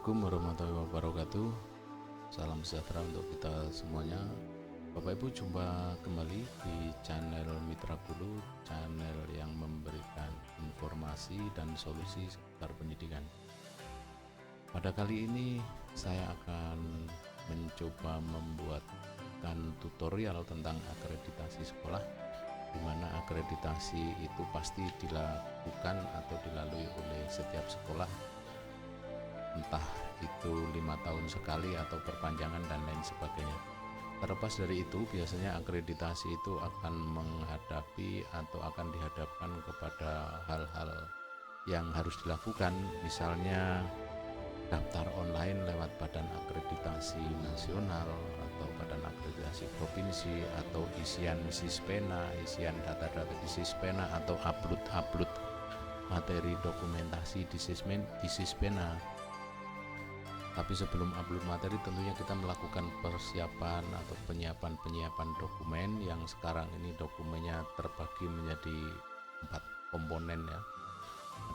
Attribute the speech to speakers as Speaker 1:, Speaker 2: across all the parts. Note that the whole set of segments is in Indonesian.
Speaker 1: Assalamualaikum warahmatullahi wabarakatuh. Salam sejahtera untuk kita semuanya. Bapak Ibu, jumpa kembali di channel Mitra Guru, channel yang memberikan informasi dan solusi seputar pendidikan. Pada kali ini saya akan mencoba membuatkan tutorial tentang akreditasi sekolah, di mana akreditasi itu pasti dilakukan atau dilalui oleh setiap sekolah, entah itu 5 tahun sekali atau perpanjangan dan lain sebagainya. Terlepas dari itu, biasanya akreditasi itu akan menghadapi atau akan dihadapkan kepada hal-hal yang harus dilakukan, misalnya daftar online lewat Badan Akreditasi Nasional atau Badan Akreditasi Provinsi, atau isian Sispena, isian data-data di Sispena, atau upload materi dokumentasi di Sispena. Tapi sebelum upload materi, tentunya kita melakukan persiapan atau penyiapan dokumen, yang sekarang ini dokumennya terbagi menjadi 4 komponen ya.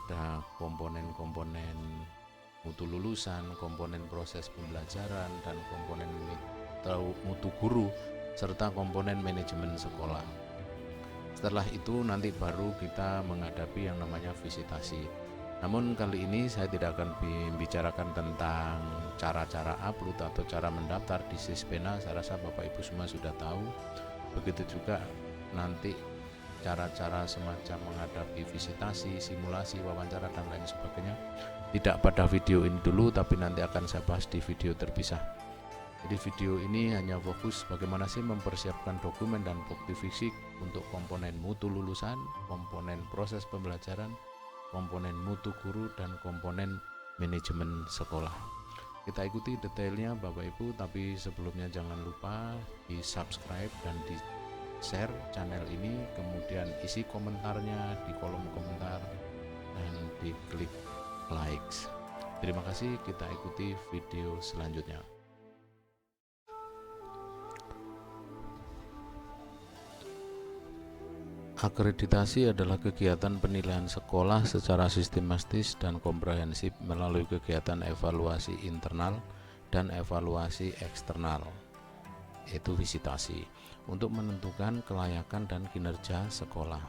Speaker 1: Ada komponen mutu lulusan, komponen proses pembelajaran, dan komponen mutu guru, serta komponen manajemen sekolah. Setelah itu nanti baru kita menghadapi yang namanya visitasi. Namun kali ini saya tidak akan membicarakan tentang cara-cara upload atau cara mendaftar di Sispena. Saya rasa Bapak Ibu semua sudah tahu. Begitu juga nanti cara-cara semacam menghadapi visitasi, simulasi, wawancara, dan lain sebagainya. Tidak pada video ini dulu, tapi nanti akan saya bahas di video terpisah. Jadi video ini hanya fokus bagaimana sih mempersiapkan dokumen dan bukti fisik untuk komponen mutu lulusan, komponen proses pembelajaran, komponen mutu guru, dan komponen manajemen sekolah. Kita ikuti detailnya Bapak Ibu, tapi sebelumnya jangan lupa di subscribe dan di share channel ini, kemudian isi komentarnya di kolom komentar dan diklik likes. Terima kasih, kita ikuti video selanjutnya. Akreditasi adalah kegiatan penilaian sekolah secara sistematis dan komprehensif melalui kegiatan evaluasi internal dan evaluasi eksternal, yaitu visitasi, untuk menentukan kelayakan dan kinerja sekolah.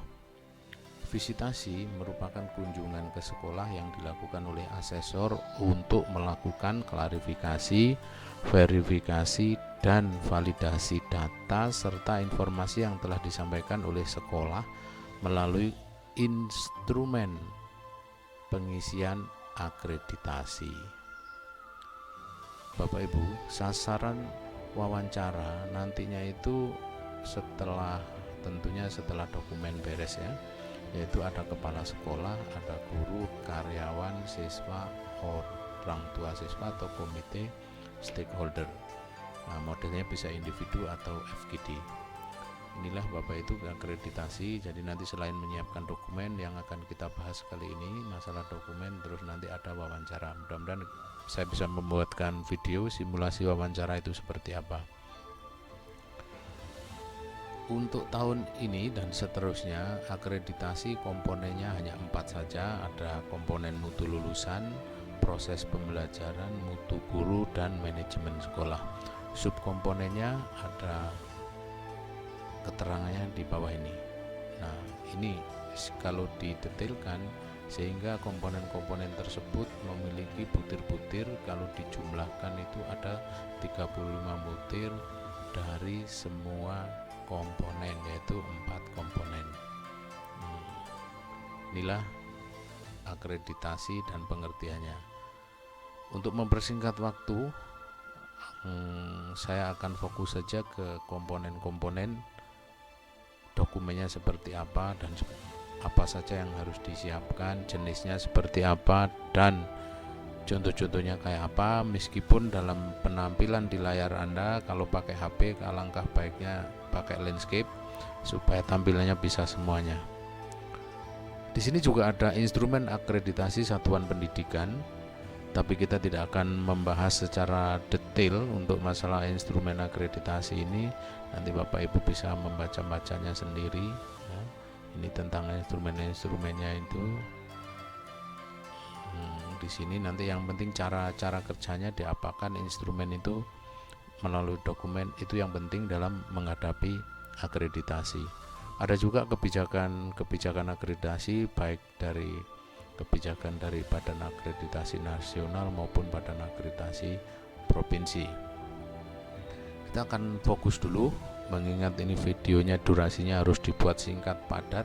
Speaker 1: Visitasi merupakan kunjungan ke sekolah yang dilakukan oleh asesor untuk melakukan klarifikasi, verifikasi, dan validasi data serta informasi yang telah disampaikan oleh sekolah melalui instrumen pengisian akreditasi. Bapak Ibu, sasaran wawancara nantinya itu tentunya setelah dokumen beres ya, yaitu ada kepala sekolah, ada guru, karyawan, siswa, orang tua siswa, atau komite stakeholder. Nah, modelnya bisa individu atau FGD. Inilah Bapak itu akreditasi. Jadi nanti selain menyiapkan dokumen yang akan kita bahas kali ini, masalah dokumen, terus nanti ada wawancara. Mudah-mudahan saya bisa membuatkan video simulasi wawancara itu seperti apa. Untuk tahun ini dan seterusnya, akreditasi komponennya hanya 4 saja. Ada komponen mutu lulusan, proses pembelajaran, mutu guru, dan manajemen sekolah. Subkomponennya ada keterangannya di bawah ini. Nah, ini kalau didetailkan, sehingga komponen-komponen tersebut memiliki butir-butir. Kalau dijumlahkan itu ada 35 butir dari semua komponen, yaitu 4 komponen. Inilah akreditasi dan pengertiannya. Untuk mempersingkat waktu, saya akan fokus saja ke komponen-komponen, dokumennya seperti apa dan apa saja yang harus disiapkan, jenisnya seperti apa, dan contoh-contohnya kayak apa. Meskipun dalam penampilan di layar Anda, kalau pakai HP, alangkah baiknya pakai landscape supaya tampilannya bisa semuanya. Di sini juga ada instrumen akreditasi satuan pendidikan, tapi kita tidak akan membahas secara detail untuk masalah instrumen akreditasi ini. Nanti Bapak Ibu bisa membaca-bacanya sendiri ya. Ini tentang instrumen-instrumennya itu. di sini. Nanti yang penting cara kerjanya diapakan instrumen itu melalui dokumen, itu yang penting dalam menghadapi akreditasi. Ada juga kebijakan akreditasi, baik dari kebijakan dari Badan Akreditasi Nasional maupun Badan Akreditasi Provinsi. Kita akan fokus dulu, mengingat ini videonya durasinya harus dibuat singkat padat.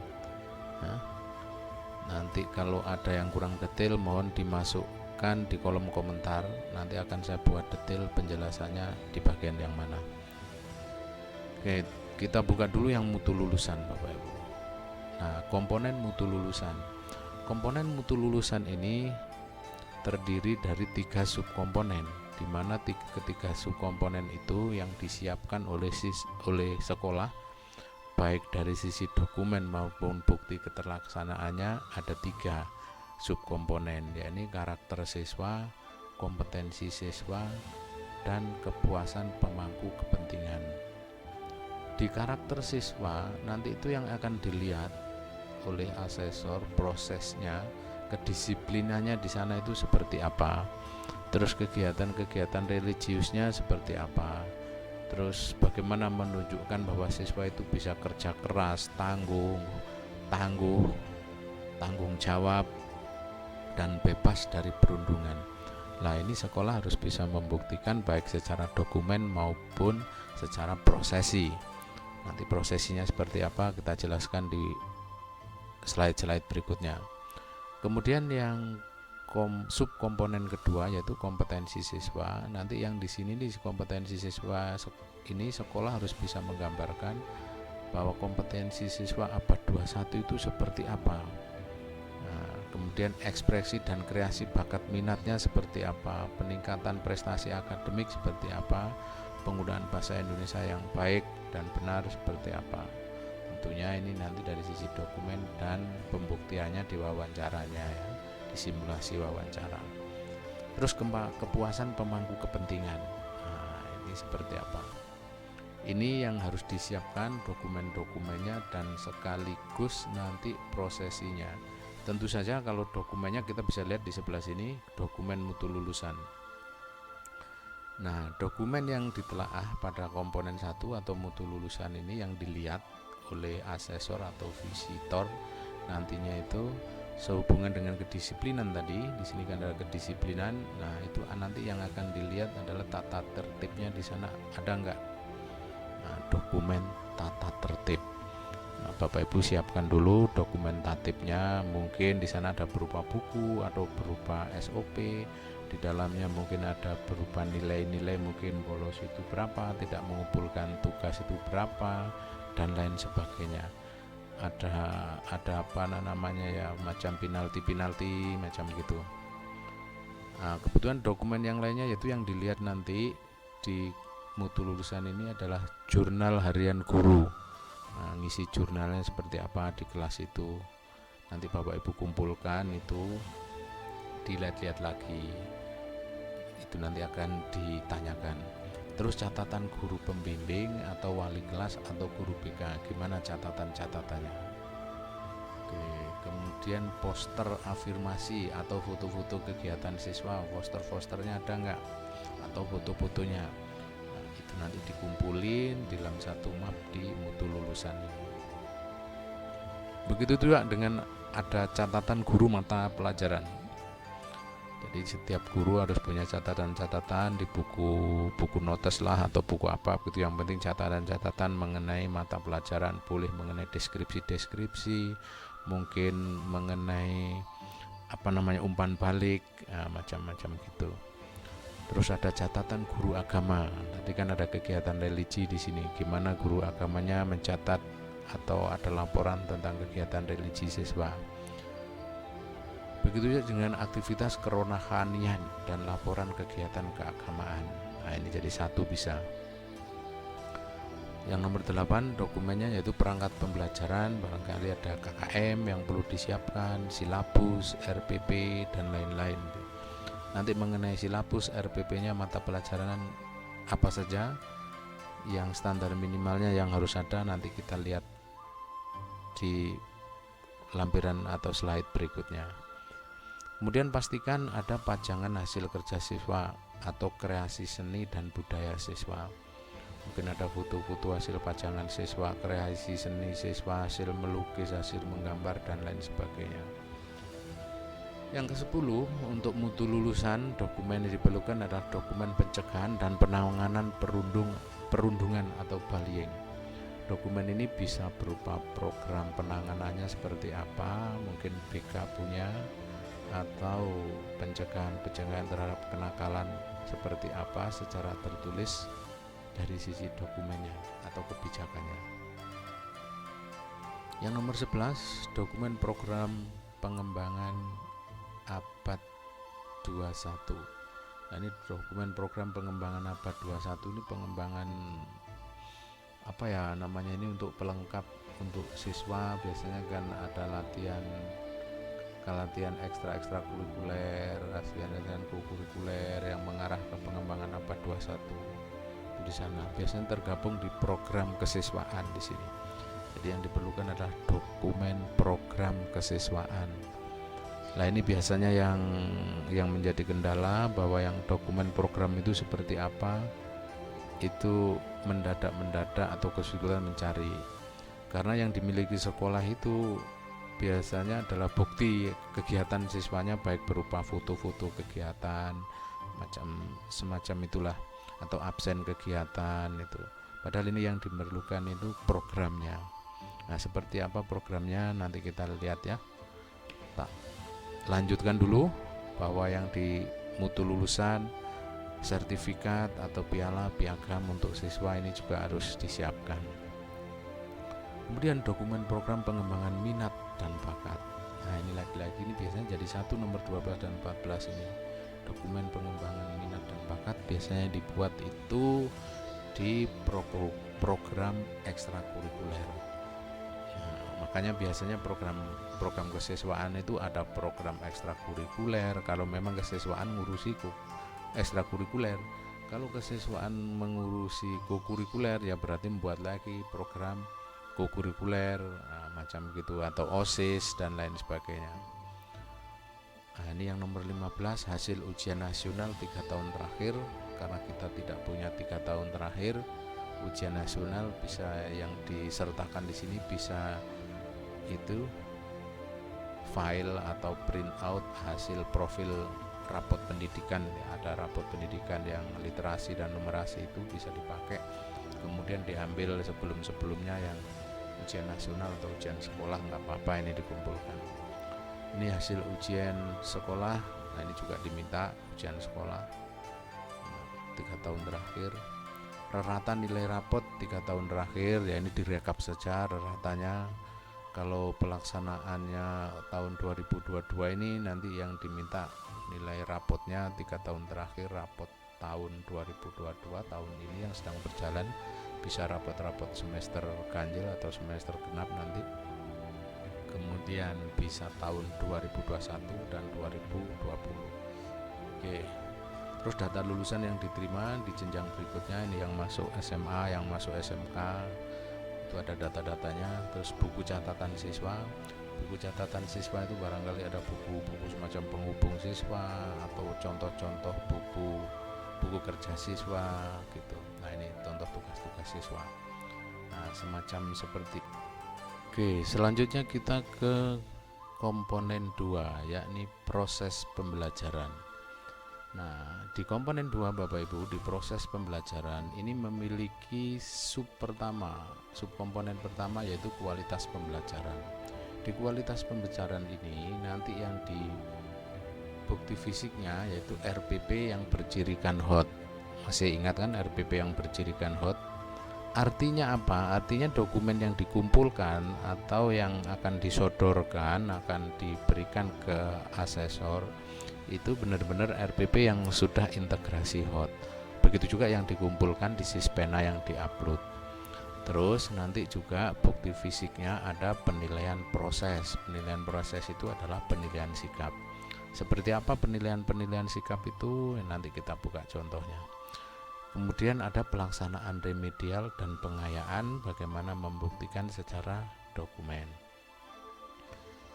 Speaker 1: Nanti kalau ada yang kurang detail mohon dimasukkan di kolom komentar, nanti akan saya buat detail penjelasannya di bagian yang mana. Oke, kita buka dulu yang mutu lulusan Bapak Ibu. Nah, komponen mutu lulusan. Komponen mutu lulusan ini terdiri dari 3 subkomponen, di mana ketiga subkomponen itu yang disiapkan oleh sekolah, baik dari sisi dokumen maupun bukti keterlaksanaannya. Ada 3 subkomponen, yakni karakter siswa, kompetensi siswa, dan kepuasan pemangku kepentingan. Di karakter siswa nanti itu yang akan dilihat oleh asesor, prosesnya, kedisiplinannya di sana itu seperti apa, terus kegiatan-kegiatan religiusnya seperti apa, terus bagaimana menunjukkan bahwa siswa itu bisa kerja keras, tangguh, tanggung jawab, dan bebas dari perundungan. Nah, ini sekolah harus bisa membuktikan baik secara dokumen maupun secara prosesi. Nanti prosesinya seperti apa kita jelaskan di slide-slide berikutnya. Kemudian yang subkomponen kedua yaitu kompetensi siswa. Nanti yang di sini di kompetensi siswa ini sekolah harus bisa menggambarkan bahwa kompetensi siswa abad 21 itu seperti apa. Nah, kemudian ekspresi dan kreasi bakat minatnya seperti apa, peningkatan prestasi akademik seperti apa, penggunaan bahasa Indonesia yang baik dan benar seperti apa. Tentunya ini nanti dari sisi dokumen dan pembuktiannya di wawancaranya ya, di simulasi wawancara. Terus kepuasan pemangku kepentingan. Nah, ini seperti apa? Ini yang harus disiapkan dokumen-dokumennya dan sekaligus nanti prosesinya. Tentu saja kalau dokumennya kita bisa lihat di sebelah sini, dokumen mutu lulusan. Nah, dokumen yang ditelaah pada komponen 1 atau mutu lulusan ini yang dilihat oleh asesor atau visitor nantinya itu sehubungan dengan kedisiplinan tadi. Di sini kan ada kedisiplinan. Nah, itu nanti yang akan dilihat adalah tata tertibnya di sana ada enggak. Nah, dokumen tata tertib. Nah, Bapak Ibu siapkan dulu dokumen tatipnya. Mungkin di sana ada berupa buku atau berupa SOP. Di dalamnya mungkin ada berupa nilai-nilai, mungkin bolos itu berapa, tidak mengumpulkan tugas itu berapa, dan lain sebagainya. Ada apa namanya ya, macam penalti macam gitu. Nah, kebetulan dokumen yang lainnya yaitu yang dilihat nanti di mutu lulusan ini adalah jurnal harian guru. Nah, ngisi jurnalnya seperti apa di kelas itu. Nanti Bapak Ibu kumpulkan itu, dilihat-lihat lagi. Itu nanti akan ditanyakan. Terus catatan guru pembimbing atau wali kelas atau guru BK, gimana catatan-catatannya. Oke, kemudian poster afirmasi atau foto-foto kegiatan siswa, posternya ada enggak, atau foto-fotonya. Nah, itu nanti dikumpulin dalam satu map di mutu lulusan ini. Begitu juga dengan ada catatan guru mata pelajaran. Jadi setiap guru harus punya catatan-catatan di buku notes lah atau buku apa gitu. Yang penting catatan-catatan mengenai mata pelajaran, boleh mengenai deskripsi, mungkin mengenai umpan balik, macam-macam gitu. Terus ada catatan guru agama. Nanti kan ada kegiatan religi di sini. Gimana guru agamanya mencatat atau ada laporan tentang kegiatan religi siswa. Begitu juga dengan aktivitas kerohanian dan laporan kegiatan keagamaan. Nah, ini jadi satu bisa. Yang nomor 8 dokumennya yaitu perangkat pembelajaran, barangkali ada KKM yang perlu disiapkan, silabus, RPP, dan lain-lain. Nanti mengenai silabus, RPP-nya mata pelajaran apa saja, yang standar minimalnya yang harus ada, nanti kita lihat di lampiran atau slide berikutnya. Kemudian pastikan ada pajangan hasil kerja siswa atau kreasi seni dan budaya siswa. Mungkin ada foto-foto hasil pajangan siswa, kreasi seni siswa, hasil melukis, hasil menggambar, dan lain sebagainya. Yang ke-10, untuk mutu lulusan, dokumen yang diperlukan adalah dokumen pencegahan dan penanganan perundungan atau bullying. Dokumen ini bisa berupa program penanganannya seperti apa, mungkin BK punya, atau pencegahan terhadap kenakalan seperti apa secara tertulis dari sisi dokumennya atau kebijakannya. Yang nomor 11, dokumen program pengembangan abad 21. Nah, ini dokumen program pengembangan abad 21 ini pengembangan ini untuk pelengkap untuk siswa. Biasanya kan ada latihan ekstra kurikuler, latihan kurikuler yang mengarah ke pengembangan abad 21 di sana. Biasanya tergabung di program kesiswaan di sini. Jadi yang diperlukan adalah dokumen program kesiswaan. Nah, ini biasanya yang menjadi kendala, bahwa yang dokumen program itu seperti apa itu mendadak atau kesulitan mencari, karena yang dimiliki sekolah itu biasanya adalah bukti kegiatan siswanya, baik berupa foto-foto kegiatan semacam itulah, atau absen kegiatan itu. Padahal ini yang diperlukan itu programnya. Nah, seperti apa programnya nanti kita lihat ya. Tak lanjutkan dulu bahwa yang di mutu lulusan, sertifikat atau piagam untuk siswa ini juga harus disiapkan. Kemudian dokumen program pengembangan minat dan bakat. Nah, ini lagi-lagi ini biasanya jadi nomor 12 dan 14 ini. Dokumen pengembangan minat dan bakat biasanya dibuat itu di program ekstrakurikuler. Nah, makanya biasanya program kesiswaan itu ada program ekstrakurikuler kalau memang kesiswaan ngurusi ekstrakurikuler. Kalau kesiswaan mengurusi kokurikuler ya berarti membuat lagi program kokurikuler, macam gitu, atau OSIS dan lain sebagainya. Nah, ini yang nomor 15, hasil ujian nasional 3 tahun terakhir. Karena kita tidak punya 3 tahun terakhir, ujian nasional bisa yang disertakan di sini bisa itu file atau print out hasil profil rapot pendidikan. Ada rapot pendidikan yang literasi dan numerasi itu bisa dipakai, kemudian diambil sebelum-sebelumnya yang ujian nasional atau ujian sekolah, nggak apa-apa, ini dikumpulkan. Ini hasil ujian sekolah. Nah, ini juga diminta ujian sekolah 3 tahun terakhir. Rata nilai rapot 3 tahun terakhir, ya ini direkap saja ratanya. Kalau pelaksanaannya tahun 2022 ini nanti yang diminta nilai rapotnya 3 tahun terakhir, rapot tahun 2022 tahun ini yang sedang berjalan, bisa rapot semester ganjil atau semester genap nanti. Kemudian bisa tahun 2021 dan 2020. Oke. Terus data lulusan yang diterima di jenjang berikutnya, ini yang masuk SMA, yang masuk SMK, itu ada data-datanya. Terus buku catatan siswa. Buku catatan siswa itu barangkali ada buku-buku semacam penghubung siswa atau contoh-contoh buku kerja siswa gitu. Nah, ini contoh tugas-tugas siswa. Nah, semacam seperti. Oke, selanjutnya kita ke komponen 2, yakni proses pembelajaran. Nah, di komponen 2 Bapak Ibu, di proses pembelajaran ini memiliki subkomponen pertama yaitu kualitas pembelajaran. Di kualitas pembelajaran ini nanti yang di bukti fisiknya yaitu RPP yang bercirikan hot. Masih ingat kan RPP yang bercirikan hot? Artinya apa? Artinya dokumen yang dikumpulkan atau yang akan disodorkan, akan diberikan ke asesor, itu benar-benar RPP yang sudah integrasi hot. Begitu juga yang dikumpulkan di Sispena yang diupload. Terus nanti juga bukti fisiknya ada penilaian proses. Penilaian proses itu adalah penilaian sikap. Seperti apa penilaian sikap itu? Nanti kita buka contohnya. Kemudian ada pelaksanaan remedial dan pengayaan, bagaimana membuktikan secara dokumen.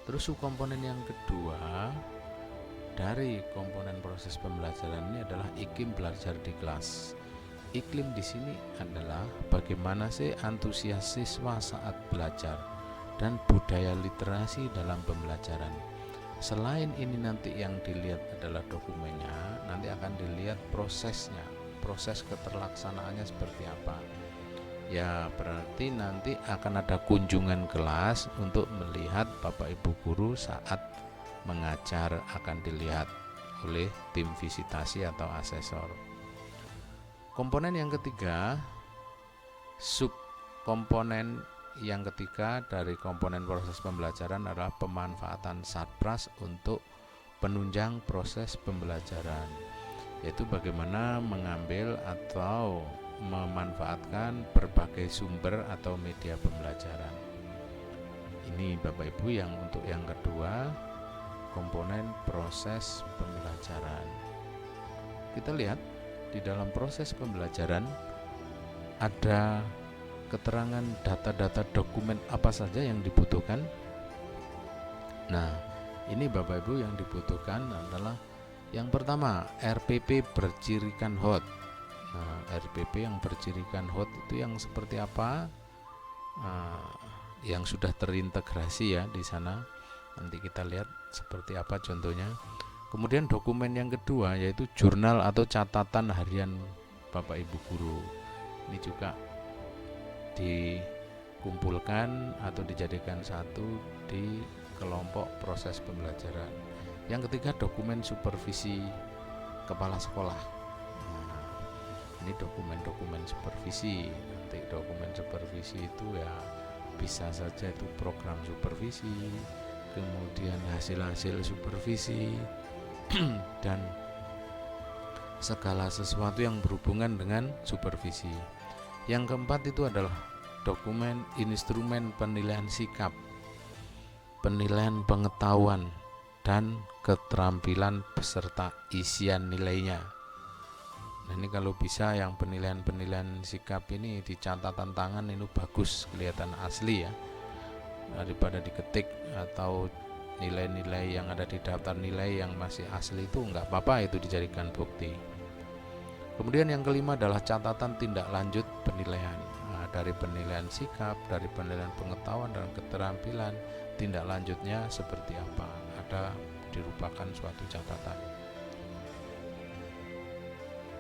Speaker 1: Terus subkomponen yang kedua dari komponen proses pembelajaran ini adalah iklim belajar di kelas. Iklim di sini adalah bagaimana sih antusias siswa saat belajar dan budaya literasi dalam pembelajaran. Selain ini nanti yang dilihat adalah dokumennya, nanti akan dilihat prosesnya, proses keterlaksanaannya seperti apa. Ya berarti nanti akan ada kunjungan kelas untuk melihat Bapak Ibu guru saat mengajar, akan dilihat oleh tim visitasi atau asesor. Komponen yang ketiga, subkomponen yang ketiga dari komponen proses pembelajaran adalah pemanfaatan Satpras untuk penunjang proses pembelajaran, yaitu bagaimana mengambil atau memanfaatkan berbagai sumber atau media pembelajaran. Ini Bapak Ibu yang untuk yang kedua, komponen proses pembelajaran. Kita lihat di dalam proses pembelajaran ada keterangan data-data dokumen apa saja yang dibutuhkan. Nah, ini Bapak Ibu yang dibutuhkan adalah yang pertama, RPP bercirikan hot. Nah, RPP yang bercirikan hot itu yang seperti apa? Yang sudah terintegrasi ya di sana. Nanti kita lihat seperti apa contohnya. Kemudian dokumen yang kedua yaitu jurnal atau catatan harian Bapak Ibu guru. Ini juga dikumpulkan atau dijadikan satu di kelompok proses pembelajaran. Yang ketiga, dokumen supervisi kepala sekolah. Nah, ini dokumen-dokumen supervisi. Nanti dokumen supervisi itu ya bisa saja itu program supervisi, kemudian hasil-hasil supervisi dan segala sesuatu yang berhubungan dengan supervisi. Yang keempat itu adalah dokumen instrumen penilaian sikap, penilaian pengetahuan dan keterampilan beserta isian nilainya. Nah, ini kalau bisa yang penilaian sikap ini di catatan tangan itu bagus, kelihatan asli ya, daripada diketik atau nilai-nilai yang ada di daftar nilai yang masih asli itu enggak apa-apa, itu dijadikan bukti. Kemudian yang kelima adalah catatan tindak lanjut penilaian. Nah, dari penilaian sikap, dari penilaian pengetahuan dan keterampilan, tindak lanjutnya seperti apa, ada dirupakan suatu catatan.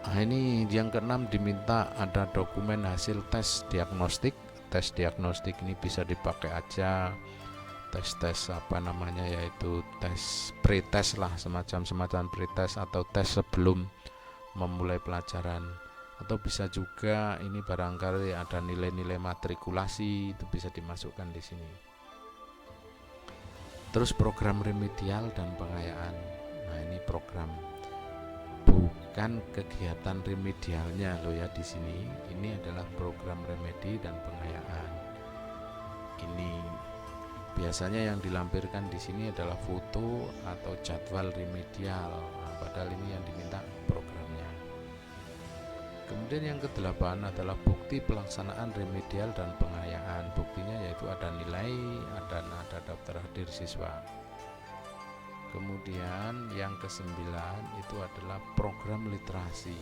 Speaker 1: Nah, ini yang keenam diminta ada dokumen hasil tes diagnostik. Tes diagnostik ini bisa dipakai aja tes apa namanya, yaitu tes pretest lah, semacam pretest atau tes sebelum memulai pelajaran, atau bisa juga ini barangkali ada nilai-nilai matrikulasi, itu bisa dimasukkan di sini. Terus program remedial dan pengayaan. Nah, ini program, bukan kegiatan remedialnya loh ya di sini. Ini adalah program remedi dan pengayaan. Ini biasanya yang dilampirkan di sini adalah foto atau jadwal remedial. Nah, padahal ini yang diminta programnya. Kemudian yang kedelapan adalah bukti pelaksanaan remedial dan pengayaan. Buktinya yaitu ada nilai, ada daftar hadir siswa. Kemudian yang kesembilan itu adalah program literasi.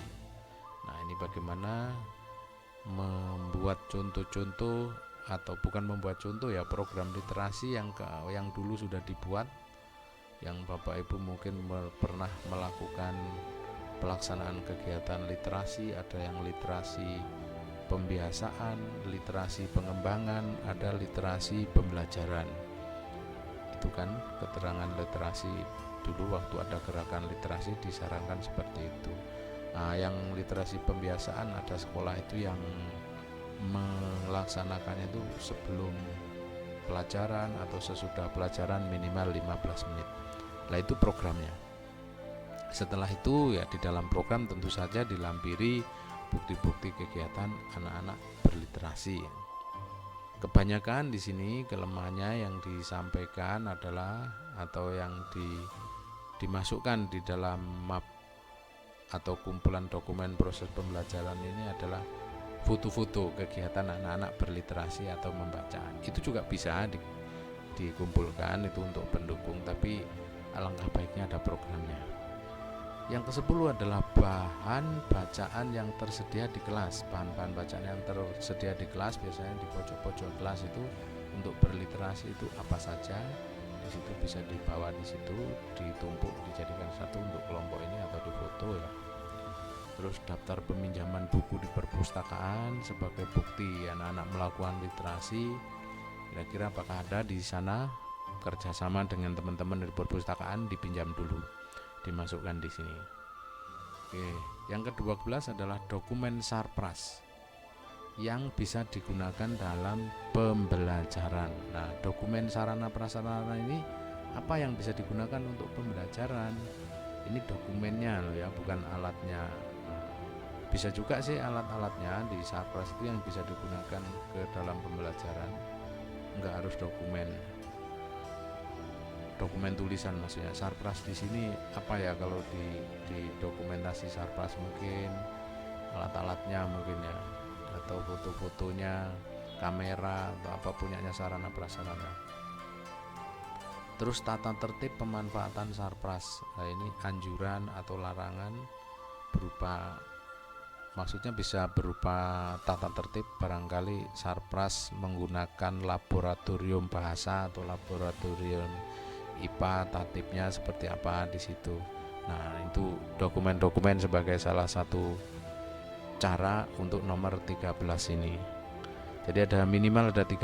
Speaker 1: Nah, ini bagaimana membuat contoh-contoh, atau bukan membuat contoh ya, program literasi yang dulu sudah dibuat, yang Bapak Ibu mungkin pernah melakukan pelaksanaan kegiatan literasi. Ada yang literasi pembiasaan, literasi pengembangan, ada literasi pembelajaran. Itu kan keterangan literasi dulu waktu ada gerakan literasi disarankan seperti itu. Nah, yang literasi pembiasaan ada sekolah itu yang melaksanakannya itu sebelum pelajaran atau sesudah pelajaran minimal 15 menit. Nah, itu programnya. Setelah itu ya di dalam program tentu saja dilampiri bukti-bukti kegiatan anak-anak berliterasi. Kebanyakan di sini kelemahannya yang disampaikan adalah, atau yang dimasukkan di dalam map atau kumpulan dokumen proses pembelajaran ini adalah foto-foto kegiatan anak-anak berliterasi atau membaca. Itu juga bisa dikumpulkan itu untuk pendukung, tapi alangkah baiknya ada programnya. Yang ke-10 adalah bahan bacaan yang tersedia di kelas. Bahan-bahan bacaan yang tersedia di kelas biasanya di pojok-pojok kelas itu untuk berliterasi itu apa saja. Di situ bisa dibawa, di situ ditumpuk dijadikan satu untuk kelompok ini atau difoto ya. Terus daftar peminjaman buku di perpustakaan sebagai bukti anak-anak melakukan literasi. Kira-kira apakah ada di sana kerjasama dengan teman-teman dari perpustakaan, dipinjam dulu, dimasukkan di sini. Oke, yang ke-12 adalah dokumen sarpras yang bisa digunakan dalam pembelajaran. Nah, dokumen sarana prasarana ini apa yang bisa digunakan untuk pembelajaran? Ini dokumennya loh ya, bukan alatnya. Bisa juga sih alat-alatnya di sarpras itu yang bisa digunakan ke dalam pembelajaran. Enggak harus dokumen tulisan maksudnya. Sarpras di sini apa ya, kalau di dokumentasi sarpras mungkin alat-alatnya mungkin ya, atau foto-fotonya, kamera atau apa punyanya sarana prasarana. Terus tata tertib pemanfaatan sarpras. Nah, ini anjuran atau larangan berupa, maksudnya bisa berupa tata tertib. Barangkali sarpras menggunakan laboratorium bahasa atau laboratorium IPA, tatipnya seperti apa di situ. Nah, itu dokumen-dokumen sebagai salah satu cara untuk nomor 13 ini. Jadi ada minimal 13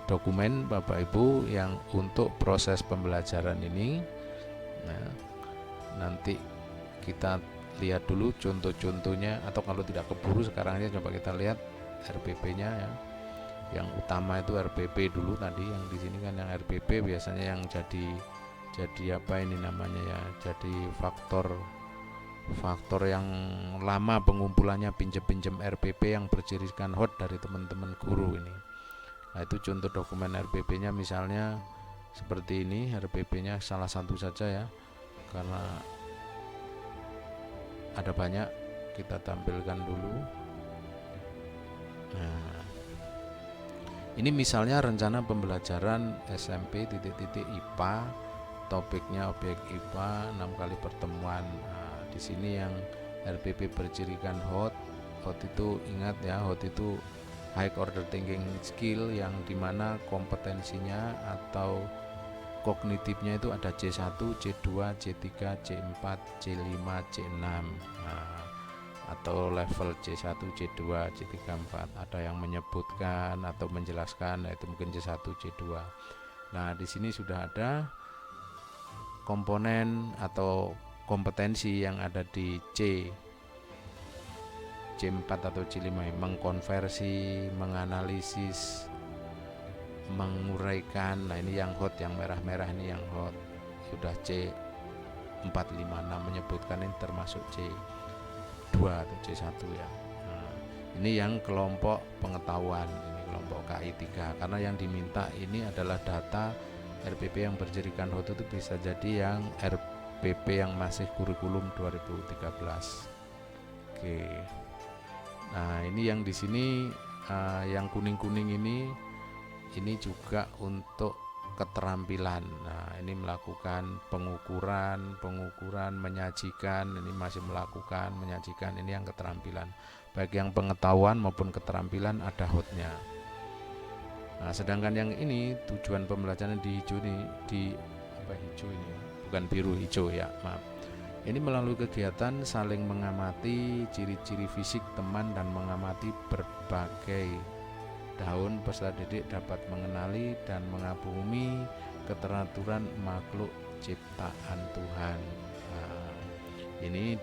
Speaker 1: dokumen Bapak Ibu yang untuk proses pembelajaran ini. Nah, nanti kita lihat dulu contoh-contohnya, atau kalau tidak keburu sekarang aja coba kita lihat RPP-nya ya. Yang utama itu RPP dulu tadi, yang di sini kan yang RPP biasanya yang jadi apa ini namanya ya, jadi faktor yang lama pengumpulannya, pinjem RPP yang bercirikan hot dari teman-teman guru ini. Nah, itu contoh dokumen RPP-nya misalnya seperti ini. RPP-nya salah satu saja ya, karena ada banyak, kita tampilkan dulu. Nah, ini misalnya rencana pembelajaran SMP IPA, topiknya objek IPA 6 kali pertemuan. Nah, di sini yang RPP bercirikan hot itu ingat ya, hot itu high order thinking skill, yang dimana kompetensinya atau kognitifnya itu ada C1, C2, C3, C4, C5, C6. Nah, atau level C1, C2, C3, 4. Ada yang menyebutkan atau menjelaskan, itu mungkin C1, C2. Nah, di sini sudah ada komponen atau kompetensi yang ada di C4 atau C5, mengkonversi, menganalisis, menguraikan. Nah, ini yang hot, yang merah-merah ini yang hot. Sudah C456 menyebutkan, ini termasuk C2 atau C1 ya. Nah, ini yang kelompok pengetahuan, ini kelompok KI3, karena yang diminta ini adalah data RPP yang bercirikan hot itu bisa jadi yang RPP yang masih kurikulum 2013. Oke. Nah, ini yang di sini yang kuning-kuning ini juga untuk keterampilan. Nah, ini melakukan pengukuran, menyajikan, ini masih melakukan menyajikan, ini yang keterampilan. Baik yang pengetahuan maupun keterampilan ada hotnya. Nah, sedangkan yang ini tujuan pembelajaran di hijau ini, hijau ini, bukan biru, hijau ya, maaf. Ini melalui kegiatan saling mengamati ciri-ciri fisik teman dan mengamati berbagai daun, peserta didik dapat mengenali dan mengagumi keteraturan makhluk ciptaan Tuhan. Nah, ini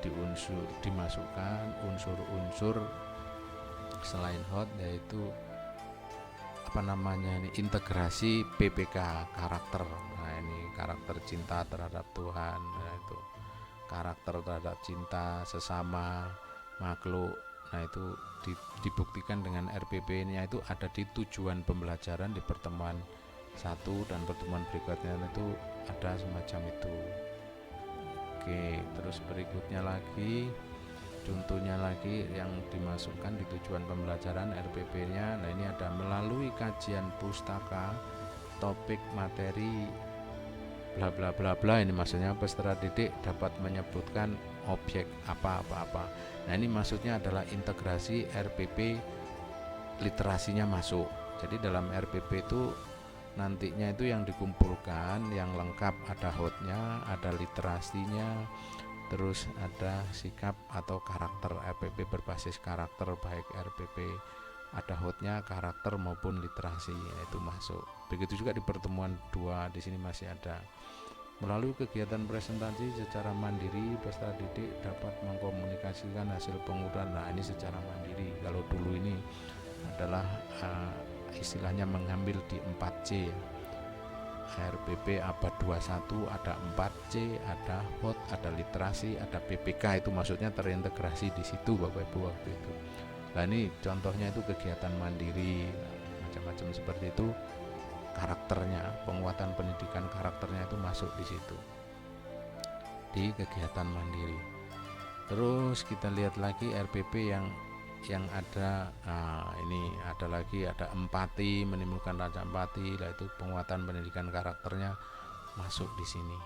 Speaker 1: dimasukkan unsur-unsur selain hot, yaitu integrasi PPK, karakter. Nah, ini karakter cinta terhadap Tuhan. Nah, itu karakter terhadap cinta sesama makhluk. Nah, itu dibuktikan dengan RPP-nya itu ada di tujuan pembelajaran di pertemuan 1 dan pertemuan berikutnya itu ada semacam itu. Oke, terus berikutnya lagi, contohnya lagi yang dimasukkan di tujuan pembelajaran RPP-nya. Nah, ini ada melalui kajian pustaka, topik materi bla bla bla bla. Ini maksudnya peserta didik dapat menyebutkan objek apa. Nah, ini maksudnya adalah integrasi RPP literasinya masuk. Jadi dalam RPP itu nantinya itu yang dikumpulkan yang lengkap, ada HOT-nya, ada literasinya, terus ada sikap atau karakter. RPP berbasis karakter, baik RPP ada HOT-nya, karakter maupun literasi, itu masuk. Begitu juga di pertemuan 2 di sini masih ada. Melalui kegiatan presentasi secara mandiri, peserta didik dapat mengkomunikasikan hasil pengukuran. Nah, ini secara mandiri. Kalau dulu ini adalah istilahnya mengambil di 4C. RPP abad 21 ada 4C, ada HOT, ada literasi, ada PPK. Itu maksudnya terintegrasi di situ Bapak Ibu waktu itu. Nah, ini contohnya itu kegiatan mandiri, macam-macam seperti itu. Karakternya, penguatan pendidikan karakternya itu masuk di situ, di kegiatan mandiri. Terus kita lihat lagi RPP yang ada, ini ada lagi, ada empati, menimbulkan rasa empati, yaitu penguatan pendidikan karakternya masuk di sini.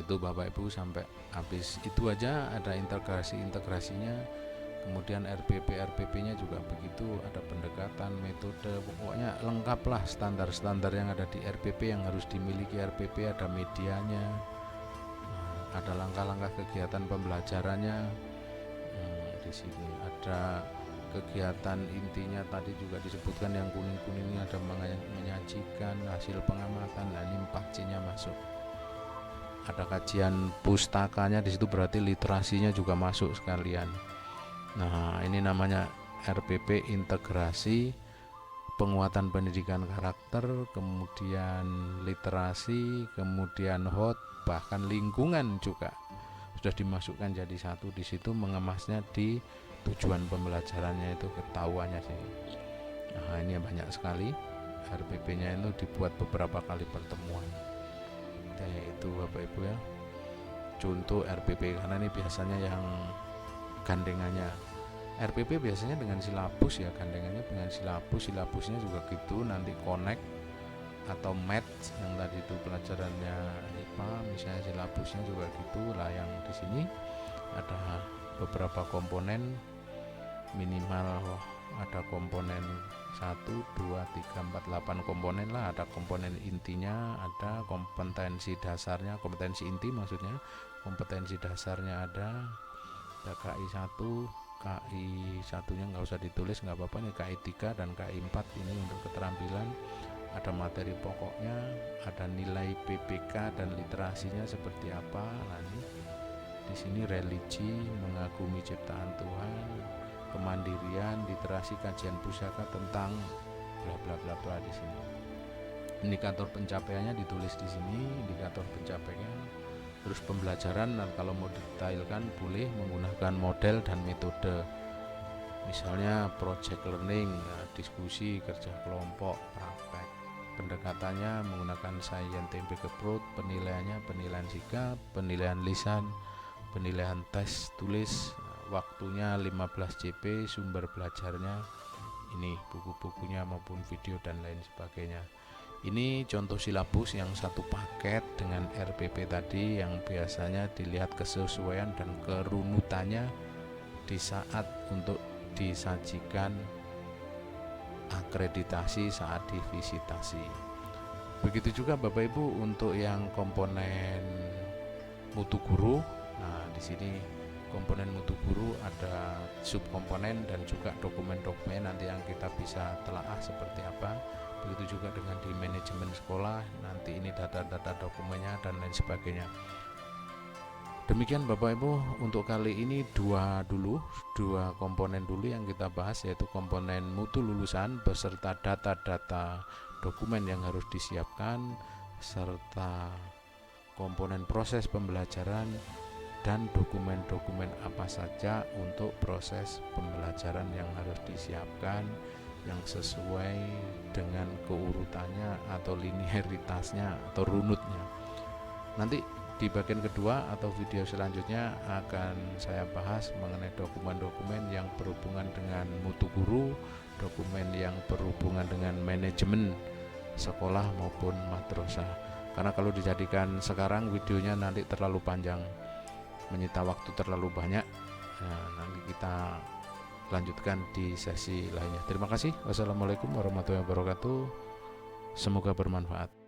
Speaker 1: Itu Bapak Ibu sampai habis itu aja, ada integrasinya. Kemudian RPP-nya juga begitu, ada pendekatan, metode, pokoknya lengkap lah standar-standar yang ada di RPP yang harus dimiliki RPP. Ada medianya, ada langkah-langkah kegiatan pembelajarannya. Di sini ada kegiatan intinya tadi juga disebutkan, yang kuning-kuning ini ada menyajikan hasil pengamatan. Nah, ini 4C-nya masuk. Ada kajian pustakanya di situ, berarti literasinya juga masuk sekalian. Nah, ini namanya RPP integrasi, penguatan pendidikan karakter, kemudian literasi, kemudian HOT, bahkan lingkungan juga sudah dimasukkan jadi satu di situ, mengemasnya di tujuan pembelajarannya itu, ketahuannya sih. Nah, ini banyak sekali. RPP-nya itu dibuat beberapa kali pertemuan. Itu Bapak Ibu ya. Contoh RPP, karena ini biasanya yang gandengannya RPP biasanya dengan silabus ya, gandengannya dengan silabusnya juga gitu, nanti connect atau match yang tadi itu pelajarannya IPA, misalnya silabusnya juga gitu lah. Yang di sini ada beberapa komponen, minimal ada komponen 1, 2, 3, 4, 8 komponen lah. Ada komponen intinya, ada kompetensi dasarnya, kompetensi inti maksudnya, kompetensi dasarnya ada KI 1, KI 1-nya nggak usah ditulis, nggak apa-apa nih, KI 3 dan KI 4 ini untuk keterampilan. Ada materi pokoknya, ada nilai PPK dan literasinya seperti apa. Nah, ini di sini religi, mengagumi ciptaan Tuhan, kemandirian, literasi, kajian pusaka tentang bla bla bla bla. Di sini indikator pencapaiannya ditulis di sini, indikator pencapaian. Terus pembelajaran, dan kalau mau detailkan boleh menggunakan model dan metode, misalnya project learning, diskusi, kerja kelompok, praktek. Pendekatannya menggunakan scientific approach, penilaiannya penilaian sikap, penilaian lisan, penilaian tes tulis. Waktunya 15 CP, sumber belajarnya ini buku-bukunya maupun video dan lain sebagainya. Ini contoh silabus yang satu paket dengan RPP tadi, yang biasanya dilihat kesesuaian dan kerunutannya di saat untuk disajikan akreditasi saat divisitasi. Begitu juga Bapak Ibu untuk yang komponen mutu guru. Nah, di sini komponen mutu guru ada subkomponen dan juga dokumen-dokumen nanti yang kita bisa telaah seperti apa. Begitu juga dengan di manajemen sekolah, nanti ini data-data dokumennya dan lain sebagainya. Demikian Bapak Ibu, untuk kali ini dua komponen dulu yang kita bahas, yaitu komponen mutu lulusan beserta data-data dokumen yang harus disiapkan, serta komponen proses pembelajaran dan dokumen-dokumen apa saja untuk proses pembelajaran yang harus disiapkan, yang sesuai dengan keurutannya atau linearitasnya atau runutnya. Nanti di bagian kedua atau video selanjutnya akan saya bahas mengenai dokumen-dokumen yang berhubungan dengan mutu guru, dokumen yang berhubungan dengan manajemen sekolah maupun madrasah. Karena kalau dijadikan sekarang videonya nanti terlalu panjang, menyita waktu terlalu banyak. Nah, nanti kita lanjutkan di sesi lainnya. Terima kasih. Wassalamualaikum warahmatullahi wabarakatuh. Semoga bermanfaat.